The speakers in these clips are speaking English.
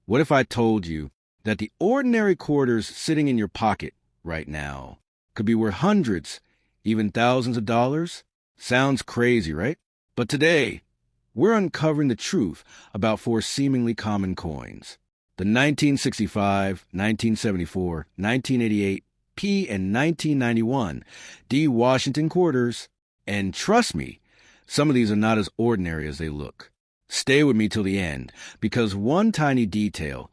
What if I told you that the ordinary quarters sitting in your pocket right now could be worth hundreds, even thousands of dollars? Sounds crazy, right? But today, we're uncovering the truth about four seemingly common coins: the 1965, 1974, 1988, P, and 1991 D Washington quarters. And trust me, some of these are not as ordinary as they look. Stay with me till the end, because one tiny detail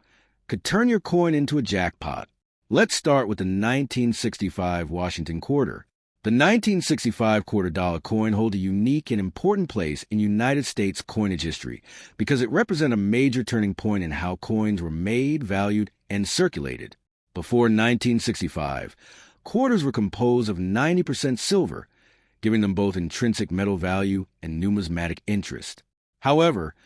could turn your coin into a jackpot. Let's start with the 1965 Washington quarter. The 1965 quarter-dollar coin holds a unique and important place in United States coinage history because it represents a major turning point in how coins were made, valued, and circulated. Before 1965, quarters were composed of 90% silver, giving them both intrinsic metal value and numismatic interest. However,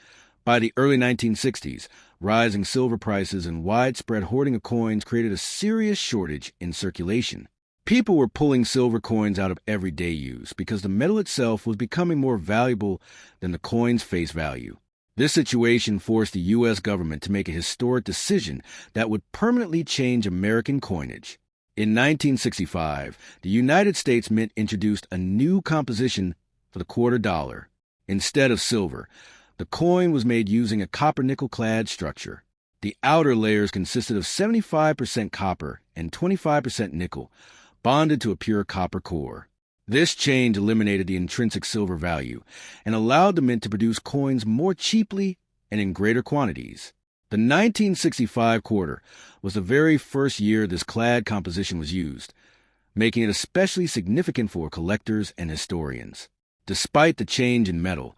by the early 1960s, rising silver prices and widespread hoarding of coins created a serious shortage in circulation. People were pulling silver coins out of everyday use because the metal itself was becoming more valuable than the coin's face value. This situation forced the U.S. government to make a historic decision that would permanently change American coinage. In 1965, the United States Mint introduced a new composition for the quarter dollar. Instead of silver, the coin was made using a copper-nickel-clad structure. The outer layers consisted of 75% copper and 25% nickel, bonded to a pure copper core. This change eliminated the intrinsic silver value and allowed the mint to produce coins more cheaply and in greater quantities. The 1965 quarter was the very first year this clad composition was used, making it especially significant for collectors and historians. Despite the change in metal,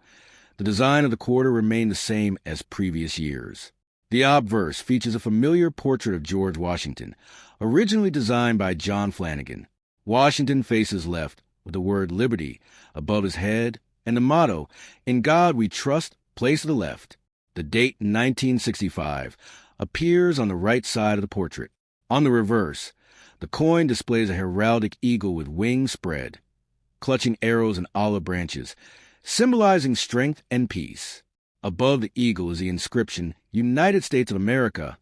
the design of the quarter remained the same as previous years. The obverse features a familiar portrait of George Washington, originally designed by John Flanagan. Washington faces left, with the word Liberty above his head, and the motto, "In God We Trust," placed to the left. The date 1965 appears on the right side of the portrait. On the reverse, the coin displays a heraldic eagle with wings spread, clutching arrows and olive branches, symbolizing strength and peace. Above the eagle is the inscription, United States of America,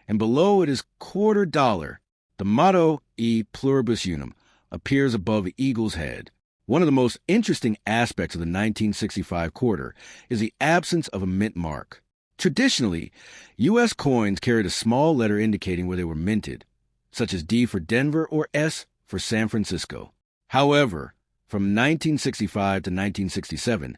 and below it is quarter dollar. The motto, E Pluribus Unum, appears above the eagle's head. One of the most interesting aspects of the 1965 quarter is the absence of a mint mark. Traditionally, U.S. coins carried a small letter indicating where they were minted, such as D for Denver or S for San Francisco. However, from 1965 to 1967,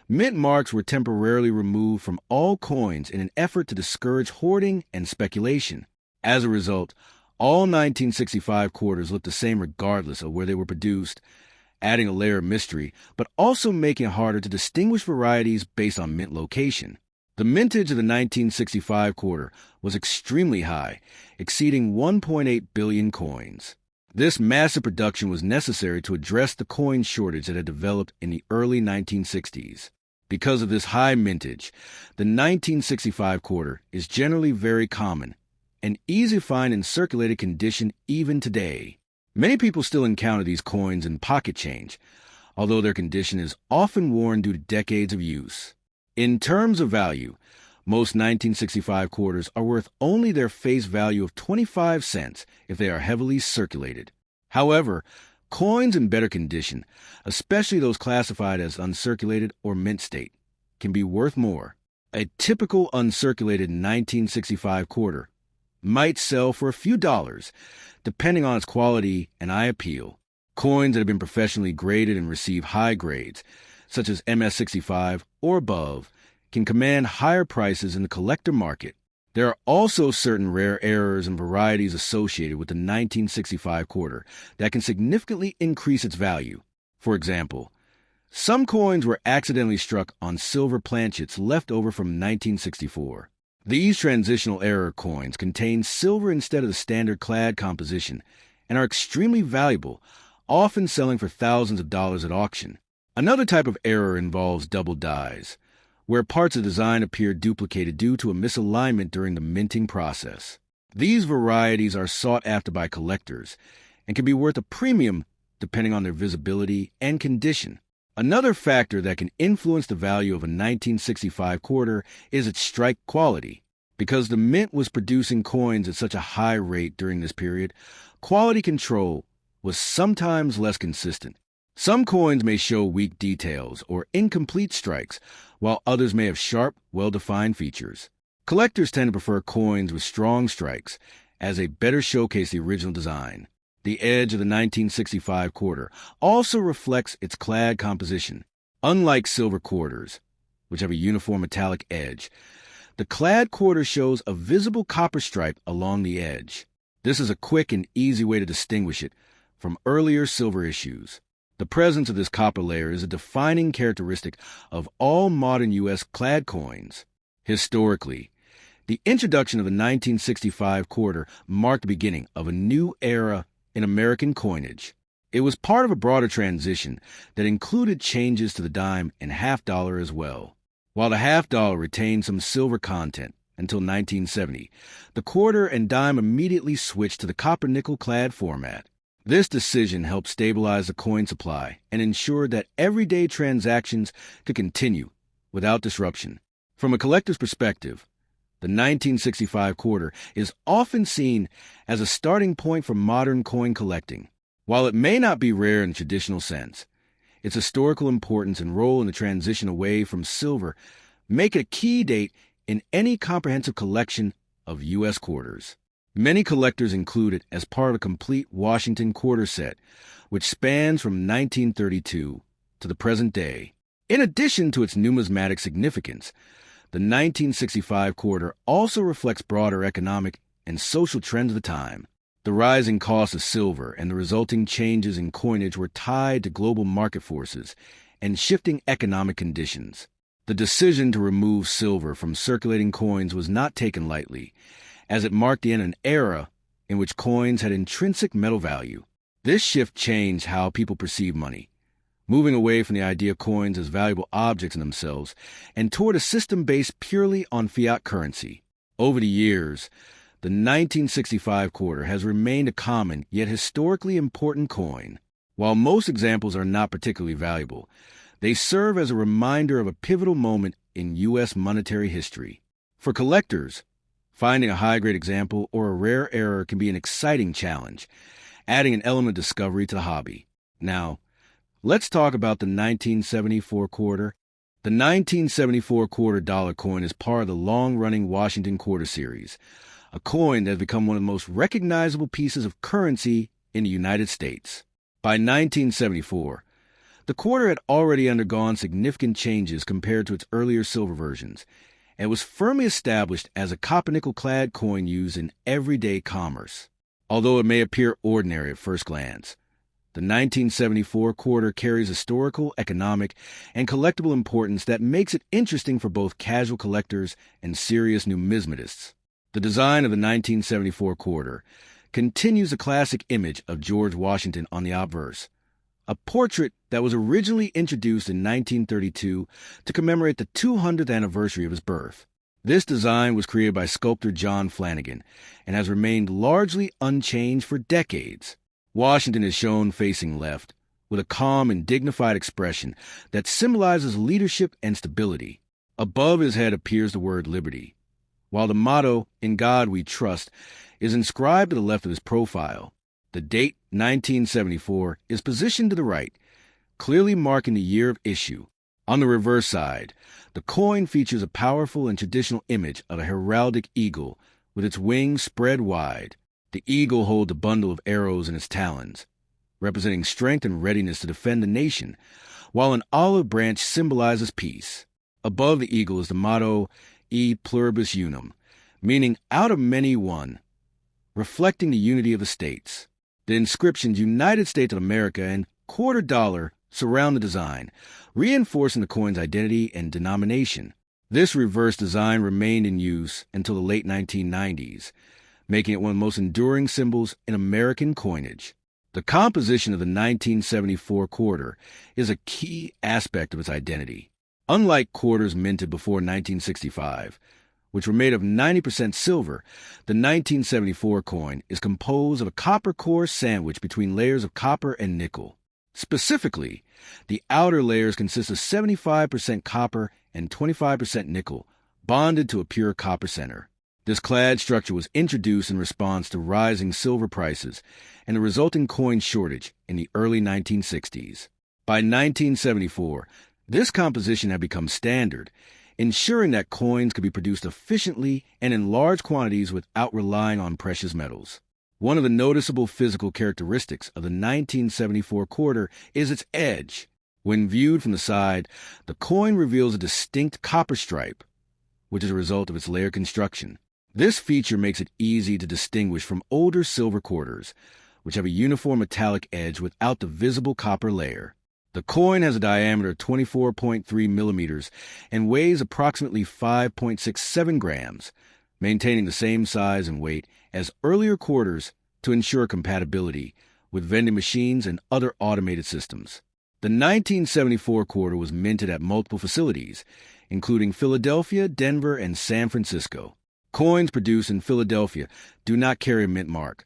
mint marks were temporarily removed from all coins in an effort to discourage hoarding and speculation. As a result, all 1965 quarters look the same regardless of where they were produced, adding a layer of mystery, but also making it harder to distinguish varieties based on mint location. The mintage of the 1965 quarter was extremely high, exceeding 1.8 billion coins. This massive production was necessary to address the coin shortage that had developed in the early 1960s. Because of this high mintage, the 1965 quarter is generally very common and easy to find in circulated condition even today. Many people still encounter these coins in pocket change, although their condition is often worn due to decades of use. In terms of value, most 1965 quarters are worth only their face value of 25 cents if they are heavily circulated. However, coins in better condition, especially those classified as uncirculated or mint state, can be worth more. A typical uncirculated 1965 quarter might sell for a few dollars, depending on its quality and eye appeal. Coins that have been professionally graded and receive high grades, such as MS-65 or above, can command higher prices in the collector market. There are also certain rare errors and varieties associated with the 1965 quarter that can significantly increase its value. For example, some coins were accidentally struck on silver planchets left over from 1964. These transitional error coins contain silver instead of the standard clad composition and are extremely valuable, often selling for thousands of dollars at auction. Another type of error involves double dies, where parts of the design appear duplicated due to a misalignment during the minting process. These varieties are sought after by collectors and can be worth a premium depending on their visibility and condition. Another factor that can influence the value of a 1965 quarter is its strike quality. Because the mint was producing coins at such a high rate during this period, quality control was sometimes less consistent. Some coins may show weak details or incomplete strikes, while others may have sharp, well-defined features. Collectors tend to prefer coins with strong strikes, as they better showcase the original design. The edge of the 1965 quarter also reflects its clad composition. Unlike silver quarters, which have a uniform metallic edge, the clad quarter shows a visible copper stripe along the edge. This is a quick and easy way to distinguish it from earlier silver issues. The presence of this copper layer is a defining characteristic of all modern U.S. clad coins. Historically, the introduction of the 1965 quarter marked the beginning of a new era in American coinage. It was part of a broader transition that included changes to the dime and half dollar as well. While the half dollar retained some silver content until 1970, the quarter and dime immediately switched to the copper-nickel clad format. This decision helped stabilize the coin supply and ensured that everyday transactions could continue without disruption. From a collector's perspective, the 1965 quarter is often seen as a starting point for modern coin collecting. While it may not be rare in the traditional sense, its historical importance and role in the transition away from silver make it a key date in any comprehensive collection of U.S. quarters. Many collectors include it as part of a complete Washington quarter set, which spans from 1932 to the present day. In addition to its numismatic significance, the 1965 quarter also reflects broader economic and social trends of the time. The rising cost of silver and the resulting changes in coinage were tied to global market forces and shifting economic conditions. The decision to remove silver from circulating coins was not taken lightly, as it marked the end of an era in which coins had intrinsic metal value. This shift changed how people perceive money, moving away from the idea of coins as valuable objects in themselves and toward a system based purely on fiat currency. Over the years, the 1965 quarter has remained a common yet historically important coin. While most examples are not particularly valuable, they serve as a reminder of a pivotal moment in U.S. monetary history. For collectors, finding a high-grade example or a rare error can be an exciting challenge, adding an element of discovery to the hobby. Now, let's talk about the 1974 quarter. The 1974 quarter dollar coin is part of the long-running Washington quarter series, a coin that has become one of the most recognizable pieces of currency in the United States. By 1974, the quarter had already undergone significant changes compared to its earlier silver versions, and was firmly established as a copper-nickel clad coin used in everyday commerce. Although it may appear ordinary at first glance, the 1974 quarter carries historical, economic, and collectible importance that makes it interesting for both casual collectors and serious numismatists. The design of the 1974 quarter continues the classic image of George Washington on the obverse, a portrait that was originally introduced in 1932 to commemorate the 200th anniversary of his birth. This design was created by sculptor John Flanagan and has remained largely unchanged for decades. Washington is shown facing left, with a calm and dignified expression that symbolizes leadership and stability. Above his head appears the word liberty, while the motto, "In God We Trust," is inscribed to the left of his profile. The date, 1974, is positioned to the right, clearly marking the year of issue. On the reverse side, the coin features a powerful and traditional image of a heraldic eagle with its wings spread wide. The eagle holds a bundle of arrows in its talons, representing strength and readiness to defend the nation, while an olive branch symbolizes peace. Above the eagle is the motto, E Pluribus Unum, meaning out of many one, reflecting the unity of the states. The inscriptions United States of America and quarter dollar surround the design, reinforcing the coin's identity and denomination. This reverse design remained in use until the late 1990s, making it one of the most enduring symbols in American coinage. The composition of the 1974 quarter is a key aspect of its identity. Unlike quarters minted before 1965, which were made of 90% silver, the 1974 coin is composed of a copper core sandwiched between layers of copper and nickel. Specifically, the outer layers consist of 75% copper and 25% nickel, bonded to a pure copper center. This clad structure was introduced in response to rising silver prices and the resulting coin shortage in the early 1960s. By 1974, this composition had become standard, ensuring that coins could be produced efficiently and in large quantities without relying on precious metals. One of the noticeable physical characteristics of the 1974 quarter is its edge. When viewed from the side, the coin reveals a distinct copper stripe, which is a result of its layered construction. This feature makes it easy to distinguish from older silver quarters, which have a uniform metallic edge without the visible copper layer. The coin has a diameter of 24.3 millimeters and weighs approximately 5.67 grams, maintaining the same size and weight as earlier quarters to ensure compatibility with vending machines and other automated systems. The 1974 quarter was minted at multiple facilities, including Philadelphia, Denver, and San Francisco. Coins produced in Philadelphia do not carry a mint mark,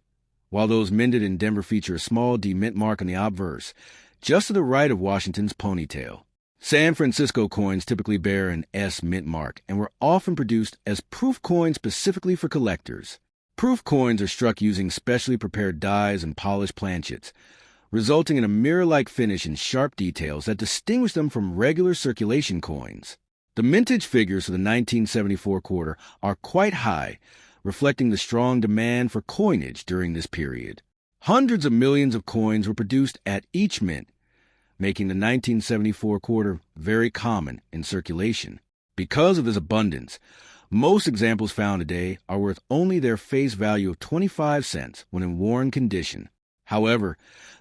while those minted in Denver feature a small D mint mark on the obverse, just to the right of Washington's ponytail. San Francisco coins typically bear an S mint mark and were often produced as proof coins specifically for collectors. Proof coins are struck using specially prepared dies and polished planchets, resulting in a mirror-like finish and sharp details that distinguish them from regular circulation coins. The mintage figures for the 1974 quarter are quite high, reflecting the strong demand for coinage during this period. Hundreds of millions of coins were produced at each mint, making the 1974 quarter very common in circulation. Because of this abundance, most examples found today are worth only their face value of 25 cents when in worn condition. However,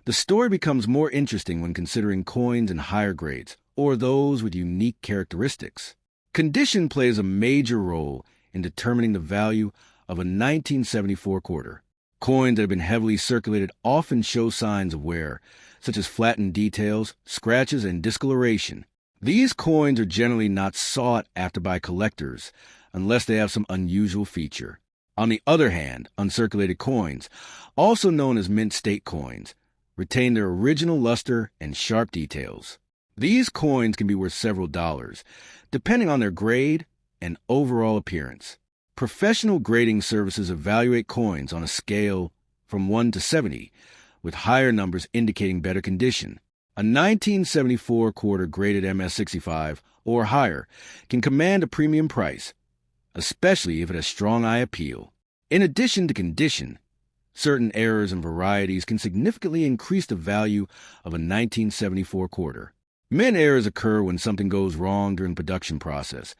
the story becomes more interesting when considering coins in higher grades, or those with unique characteristics. Condition plays a major role in determining the value of a 1974 quarter. Coins that have been heavily circulated often show signs of wear, such as flattened details, scratches, and discoloration. These coins are generally not sought after by collectors unless they have some unusual feature. On the other hand, uncirculated coins, also known as mint state coins, retain their original luster and sharp details. These coins can be worth several dollars, depending on their grade and overall appearance. Professional grading services evaluate coins on a scale from 1 to 70, with higher numbers indicating better condition. A 1974 quarter graded MS65 or higher can command a premium price, especially if it has strong eye appeal. In addition to condition, certain errors and varieties can significantly increase the value of a 1974 quarter. Mint errors occur when something goes wrong during the production process,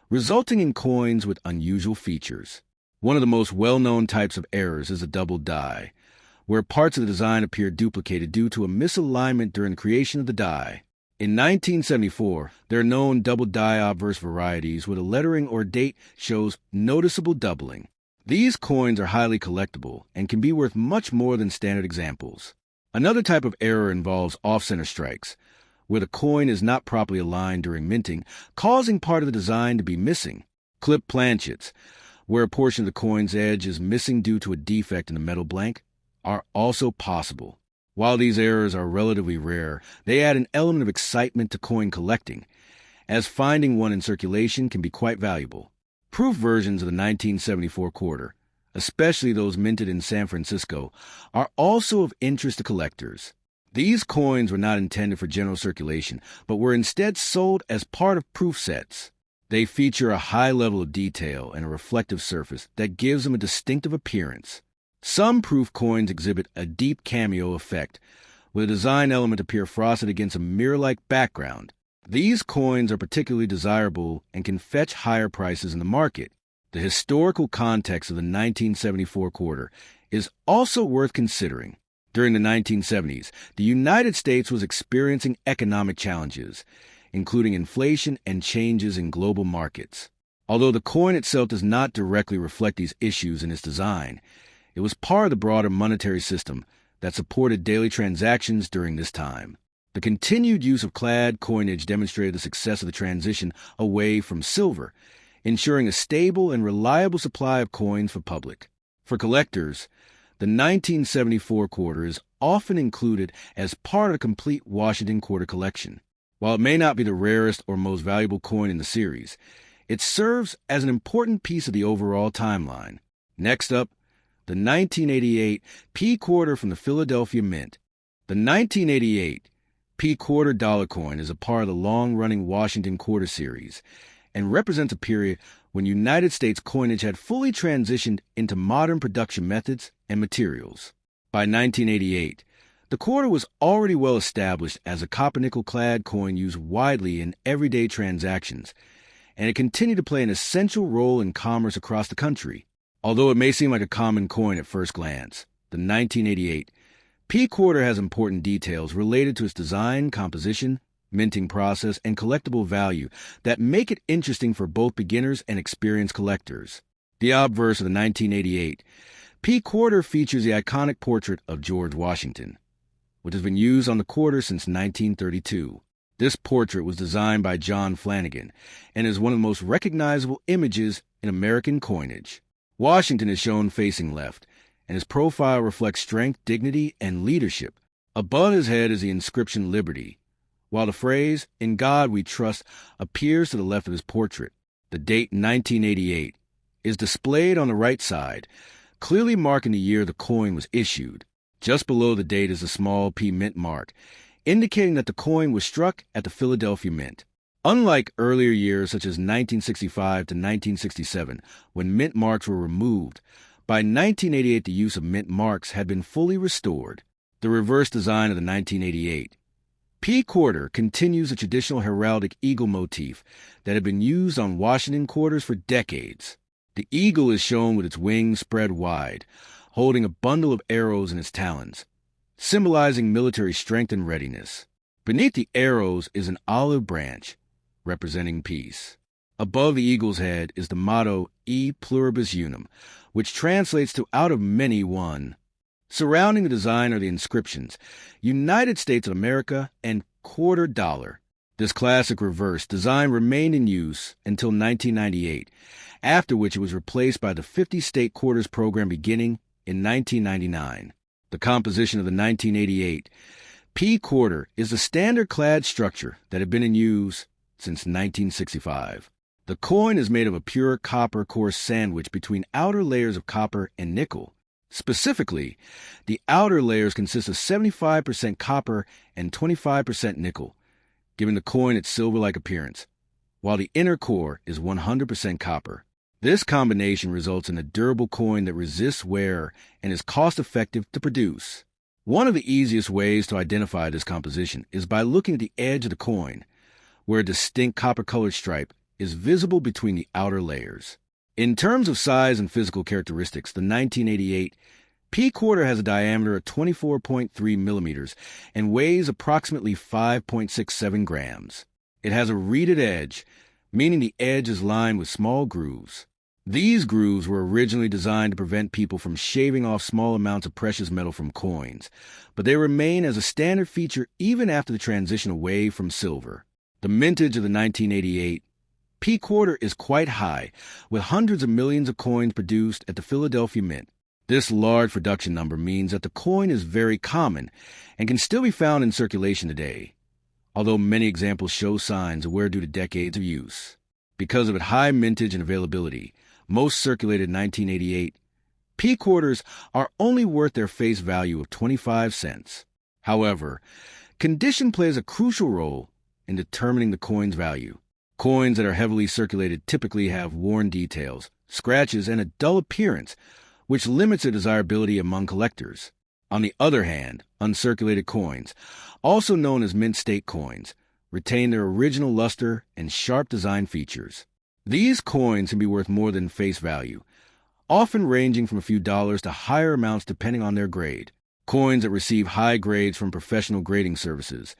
resulting in coins with unusual features. One of the most well-known types of errors is a double die, where parts of the design appear duplicated due to a misalignment during the creation of the die. In 1974, there are known double die obverse varieties where the lettering or date shows noticeable doubling. These coins are highly collectible and can be worth much more than standard examples. Another type of error involves off-center strikes, where the coin is not properly aligned during minting, causing part of the design to be missing. Clip planchets, where a portion of the coin's edge is missing due to a defect in the metal blank, are also possible. While these errors are relatively rare, they add an element of excitement to coin collecting, as finding one in circulation can be quite valuable. Proof versions of the 1974 quarter, especially those minted in San Francisco, are also of interest to collectors. These coins were not intended for general circulation, but were instead sold as part of proof sets. They feature a high level of detail and a reflective surface that gives them a distinctive appearance. Some proof coins exhibit a deep cameo effect, with a design element appear frosted against a mirror-like background. These coins are particularly desirable and can fetch higher prices in the market. The historical context of the 1974 quarter is also worth considering. During the 1970s, the United States was experiencing economic challenges, including inflation and changes in global markets. Although the coin itself does not directly reflect these issues in its design, it was part of the broader monetary system that supported daily transactions during this time. The continued use of clad coinage demonstrated the success of the transition away from silver, ensuring a stable and reliable supply of coins for public. For collectors, the 1974 quarter is often included as part of a complete Washington quarter collection. While it may not be the rarest or most valuable coin in the series, It serves as an important piece of the overall timeline. Next up, the 1988 P quarter from the Philadelphia Mint. The 1988 P quarter dollar coin is a part of the long-running Washington quarter series and represents a period when United States coinage had fully transitioned into modern production methods and materials. By 1988, the quarter was already well established as a copper-nickel-clad coin used widely in everyday transactions, and it continued to play an essential role in commerce across the country. Although it may seem like a common coin at first glance, the 1988 P quarter has important details related to its design, composition, minting process, and collectible value that make it interesting for both beginners and experienced collectors. The obverse of the 1988 P quarter features the iconic portrait of George Washington, which has been used on the quarter since 1932. This portrait was designed by John Flanagan and is one of the most recognizable images in American coinage. Washington is shown facing left, and his profile reflects strength, dignity, and leadership. Above his head is the inscription Liberty, while the phrase, "In God We Trust," appears to the left of his portrait. The date 1988 is displayed on the right side, clearly marking the year the coin was issued. Just below the date is a small P Mint mark, indicating that the coin was struck at the Philadelphia Mint. Unlike earlier years such as 1965 to 1967, when mint marks were removed, by 1988 the use of mint marks had been fully restored. The reverse design of the 1988 P quarter continues a traditional heraldic eagle motif that had been used on Washington quarters for decades. The eagle is shown with its wings spread wide, holding a bundle of arrows in its talons, symbolizing military strength and readiness. Beneath the arrows is an olive branch, representing peace. Above the eagle's head is the motto E Pluribus Unum, which translates to out of many one. Surrounding the design are the inscriptions, United States of America and quarter dollar. This classic reverse design remained in use until 1998, after which it was replaced by the 50-state quarters program beginning in 1999. The composition of the 1988 P quarter is the standard clad structure that had been in use since 1965. The coin is made of a pure copper core sandwich between outer layers of copper and nickel. Specifically, the outer layers consist of 75% copper and 25% nickel, giving the coin its silver-like appearance, while the inner core is 100% copper. This combination results in a durable coin that resists wear and is cost-effective to produce. One of the easiest ways to identify this composition is by looking at the edge of the coin, where a distinct copper-colored stripe is visible between the outer layers. In terms of size and physical characteristics, the 1988 P quarter has a diameter of 24.3 millimeters and weighs approximately 5.67 grams. It has a reeded edge, meaning the edge is lined with small grooves. These grooves were originally designed to prevent people from shaving off small amounts of precious metal from coins, but they remain as a standard feature even after the transition away from silver. The mintage of the 1988 P quarter is quite high, with hundreds of millions of coins produced at the Philadelphia Mint. This large production number means that the coin is very common and can still be found in circulation today, although many examples show signs of wear due to decades of use. Because of its high mintage and availability, most circulated 1988 P quarters are only worth their face value of 25 cents. However, condition plays a crucial role in determining the coin's value. Coins that are heavily circulated typically have worn details, scratches, and a dull appearance, which limits their desirability among collectors. On the other hand, uncirculated coins, also known as mint state coins, retain their original luster and sharp design features. These coins can be worth more than face value, often ranging from a few dollars to higher amounts depending on their grade. Coins that receive high grades from professional grading services,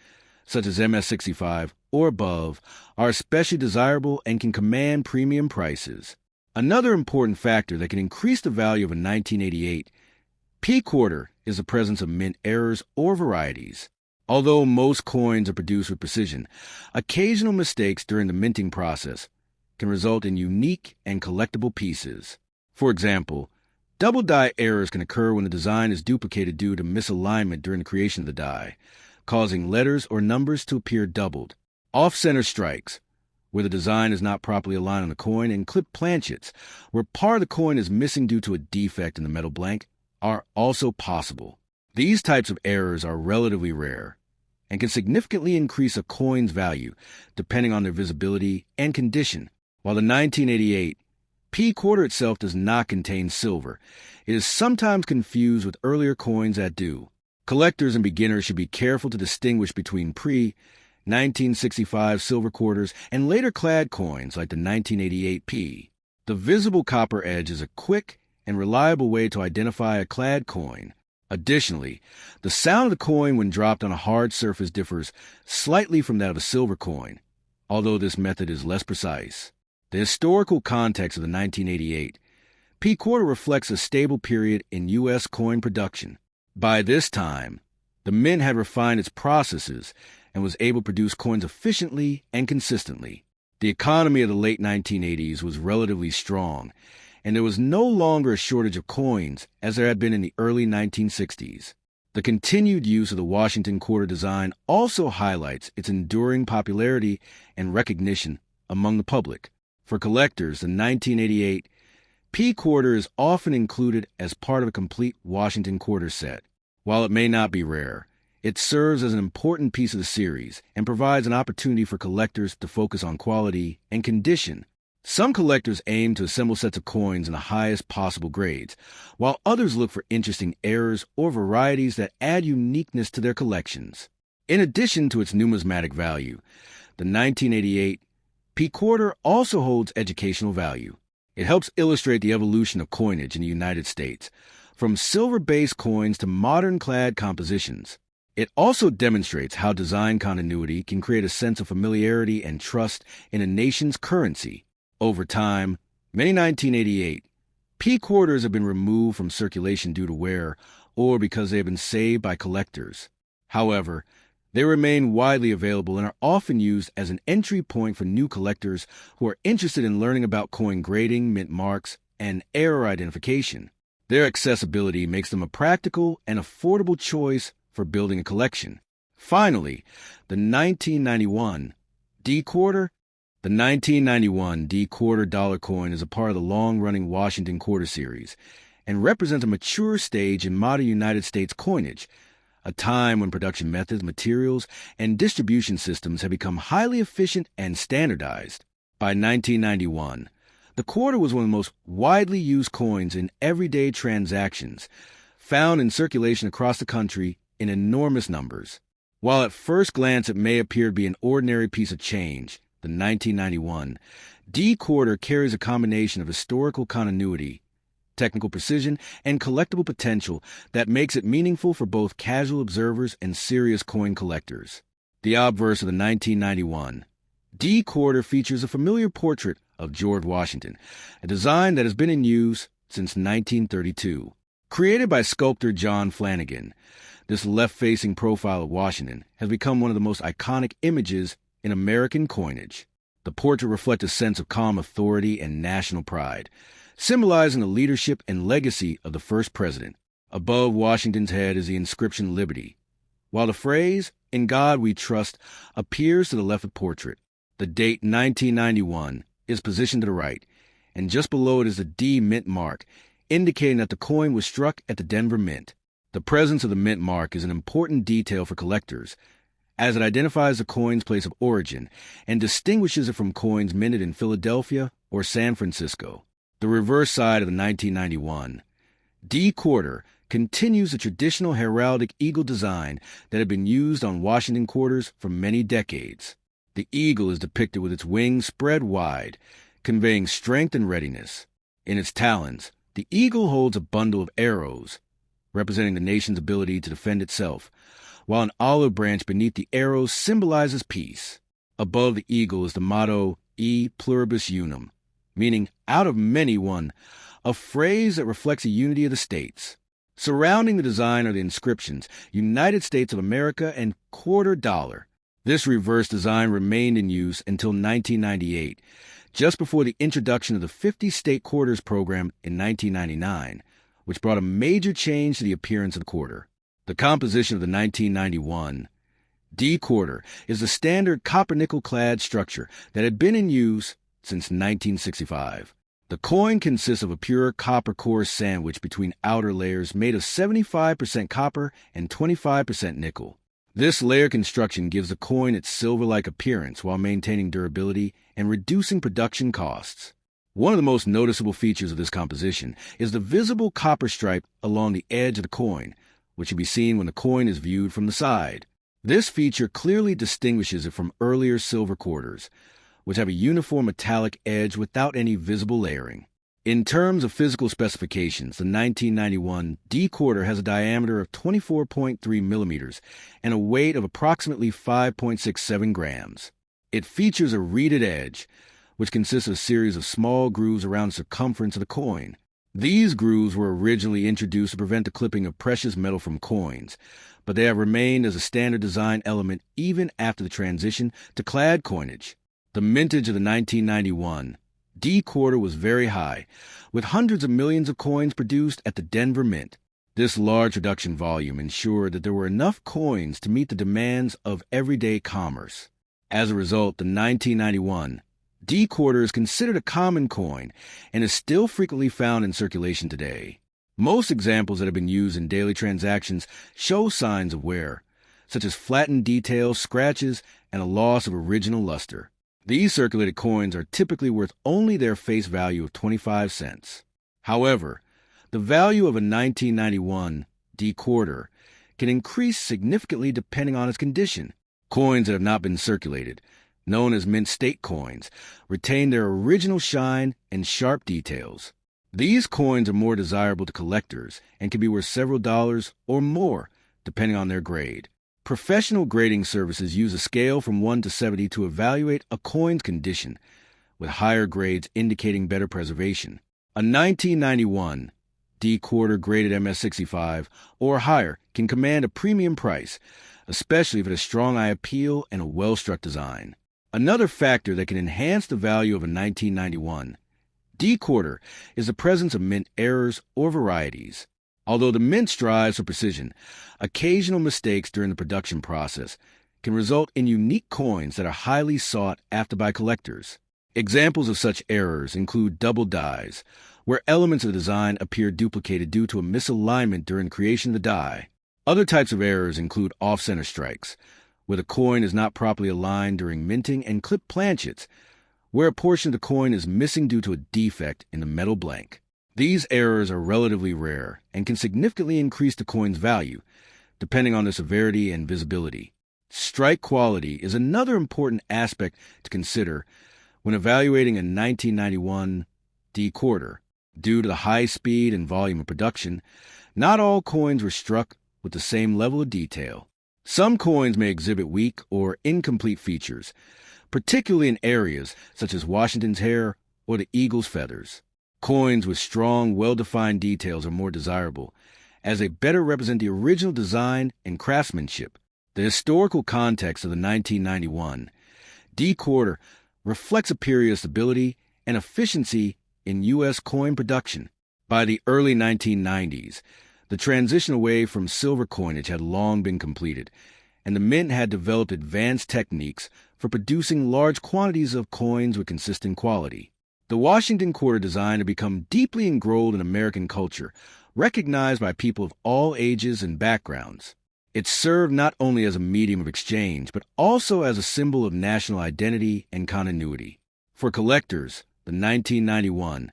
such as MS-65 or above, are especially desirable and can command premium prices. Another important factor that can increase the value of a 1988 P quarter is the presence of mint errors or varieties. Although most coins are produced with precision, occasional mistakes during the minting process can result in unique and collectible pieces. For example, double die errors can occur when the design is duplicated due to misalignment during the creation of the die, causing letters or numbers to appear doubled. Off-center strikes, where the design is not properly aligned on the coin, and clipped planchets, where part of the coin is missing due to a defect in the metal blank, are also possible. These types of errors are relatively rare and can significantly increase a coin's value depending on their visibility and condition. While the 1988 P quarter itself does not contain silver, it is sometimes confused with earlier coins that do. Collectors and beginners should be careful to distinguish between pre-1965 silver quarters and later clad coins like the 1988 P. The visible copper edge is a quick and reliable way to identify a clad coin. Additionally, the sound of the coin when dropped on a hard surface differs slightly from that of a silver coin, although this method is less precise. The historical context of the 1988 P quarter reflects a stable period in U.S. coin production. By this time, the mint had refined its processes and was able to produce coins efficiently and consistently. The economy of the late 1980s was relatively strong, and there was no longer a shortage of coins as there had been in the early 1960s. The continued use of the Washington quarter design also highlights its enduring popularity and recognition among the public. For collectors, the 1988 P quarter is often included as part of a complete Washington quarter set. While it may not be rare, it serves as an important piece of the series and provides an opportunity for collectors to focus on quality and condition. Some collectors aim to assemble sets of coins in the highest possible grades, while others look for interesting errors or varieties that add uniqueness to their collections. In addition to its numismatic value, the 1988 P quarter also holds educational value. It helps illustrate the evolution of coinage in the United States, from silver-based coins to modern clad compositions. It also demonstrates how design continuity can create a sense of familiarity and trust in a nation's currency. Over time, many 1988 P quarters have been removed from circulation due to wear or because they have been saved by collectors. However, they remain widely available and are often used as an entry point for new collectors who are interested in learning about coin grading, mint marks, and error identification. Their accessibility makes them a practical and affordable choice for building a collection. Finally, the 1991 D quarter. The 1991 D quarter dollar coin is a part of the long-running Washington quarter series and represents a mature stage in modern United States coinage, a time when production methods, materials, and distribution systems have become highly efficient and standardized. By 1991, the quarter was one of the most widely used coins in everyday transactions, found in circulation across the country in enormous numbers. While at first glance it may appear to be an ordinary piece of change, the 1991 D quarter carries a combination of historical continuity, technical precision, and collectible potential that makes it meaningful for both casual observers and serious coin collectors. The obverse of the 1991 D quarter features a familiar portrait of George Washington, a design that has been in use since 1932. Created by sculptor John Flanagan, this left-facing profile of Washington has become one of the most iconic images in American coinage. The portrait reflects a sense of calm authority and national pride, symbolizing the leadership and legacy of the first president. Above Washington's head is the inscription Liberty, while the phrase, "In God We Trust," appears to the left of the portrait. The date 1991 is positioned to the right, and just below it is the D mint mark, indicating that the coin was struck at the Denver Mint. The presence of the mint mark is an important detail for collectors, as it identifies the coin's place of origin and distinguishes it from coins minted in Philadelphia or San Francisco. The reverse side of the 1991 D quarter continues the traditional heraldic eagle design that had been used on Washington quarters for many decades. The eagle is depicted with its wings spread wide, conveying strength and readiness. In its talons, the eagle holds a bundle of arrows, representing the nation's ability to defend itself, while an olive branch beneath the arrows symbolizes peace. Above the eagle is the motto E pluribus unum, meaning out of many one, a phrase that reflects the unity of the states. Surrounding the design are the inscriptions United States of America and quarter dollar. This reverse design remained in use until 1998, just before the introduction of the 50 state quarters program in 1999, which brought a major change to the appearance of the quarter. The composition of the 1991 D quarter is the standard copper-nickel clad structure that had been in use since 1965. The coin consists of a pure copper core sandwiched between outer layers made of 75% copper and 25% nickel. This layer construction gives the coin its silver-like appearance while maintaining durability and reducing production costs. One of the most noticeable features of this composition is the visible copper stripe along the edge of the coin, which can be seen when the coin is viewed from the side. This feature clearly distinguishes it from earlier silver quarters, which have a uniform metallic edge without any visible layering. In terms of physical specifications, the 1991 D quarter has a diameter of 24.3 millimeters and a weight of approximately 5.67 grams. It features a reeded edge, which consists of a series of small grooves around the circumference of the coin. These grooves were originally introduced to prevent the clipping of precious metal from coins, but they have remained as a standard design element even after the transition to clad coinage. The mintage of the 1991 D quarter was very high, with hundreds of millions of coins produced at the Denver Mint. This large production volume ensured that there were enough coins to meet the demands of everyday commerce. As a result, the 1991 D quarter is considered a common coin and is still frequently found in circulation today. Most examples that have been used in daily transactions show signs of wear, such as flattened details, scratches, and a loss of original luster. These circulated coins are typically worth only their face value of 25 cents. However, the value of a 1991 D quarter can increase significantly depending on its condition. Coins that have not been circulated, known as mint state coins, retain their original shine and sharp details. These coins are more desirable to collectors and can be worth several dollars or more, depending on their grade. Professional grading services use a scale from 1 to 70 to evaluate a coin's condition, with higher grades indicating better preservation. A 1991 D quarter graded MS-65 or higher can command a premium price, especially if it has strong eye appeal and a well-struck design. Another factor that can enhance the value of a 1991 D quarter is the presence of mint errors or varieties. Although the mint strives for precision, occasional mistakes during the production process can result in unique coins that are highly sought after by collectors. Examples of such errors include double dies, where elements of the design appear duplicated due to a misalignment during the creation of the die. Other types of errors include off-center strikes, where the coin is not properly aligned during minting, and clip planchets, where a portion of the coin is missing due to a defect in the metal blank. These errors are relatively rare and can significantly increase the coin's value, depending on their severity and visibility. Strike quality is another important aspect to consider when evaluating a 1991 D quarter. Due to the high speed and volume of production, not all coins were struck with the same level of detail. Some coins may exhibit weak or incomplete features, particularly in areas such as Washington's hair or the eagle's feathers. Coins with strong, well-defined details are more desirable, as they better represent the original design and craftsmanship. The historical context of the 1991 D quarter reflects a period of stability and efficiency in U.S. coin production. By the early 1990s, the transition away from silver coinage had long been completed, and the mint had developed advanced techniques for producing large quantities of coins with consistent quality. The Washington quarter design had become deeply enrolled in American culture, recognized by people of all ages and backgrounds. It served not only as a medium of exchange, but also as a symbol of national identity and continuity. For collectors, the 1991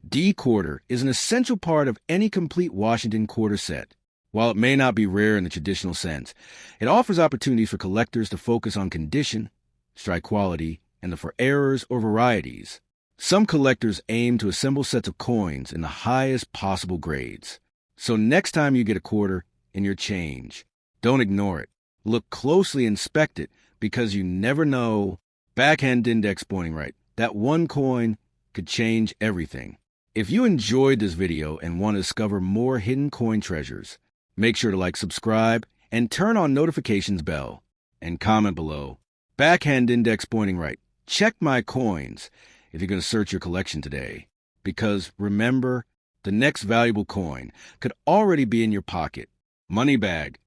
D quarter is an essential part of any complete Washington quarter set. While it may not be rare in the traditional sense, it offers opportunities for collectors to focus on condition, strike quality, and for errors or varieties. Some collectors aim to assemble sets of coins in the highest possible grades. So next time you get a quarter in your change, don't ignore it. Look closely, inspect it, because you never know. Backhand index pointing right. That one coin could change everything. If you enjoyed this video and want to discover more hidden coin treasures, make sure to like, subscribe, and turn on notifications bell. And comment below. Backhand index pointing right. Check my coins if you're going to search your collection today. Because remember, the next valuable coin could already be in your pocket. Money bag.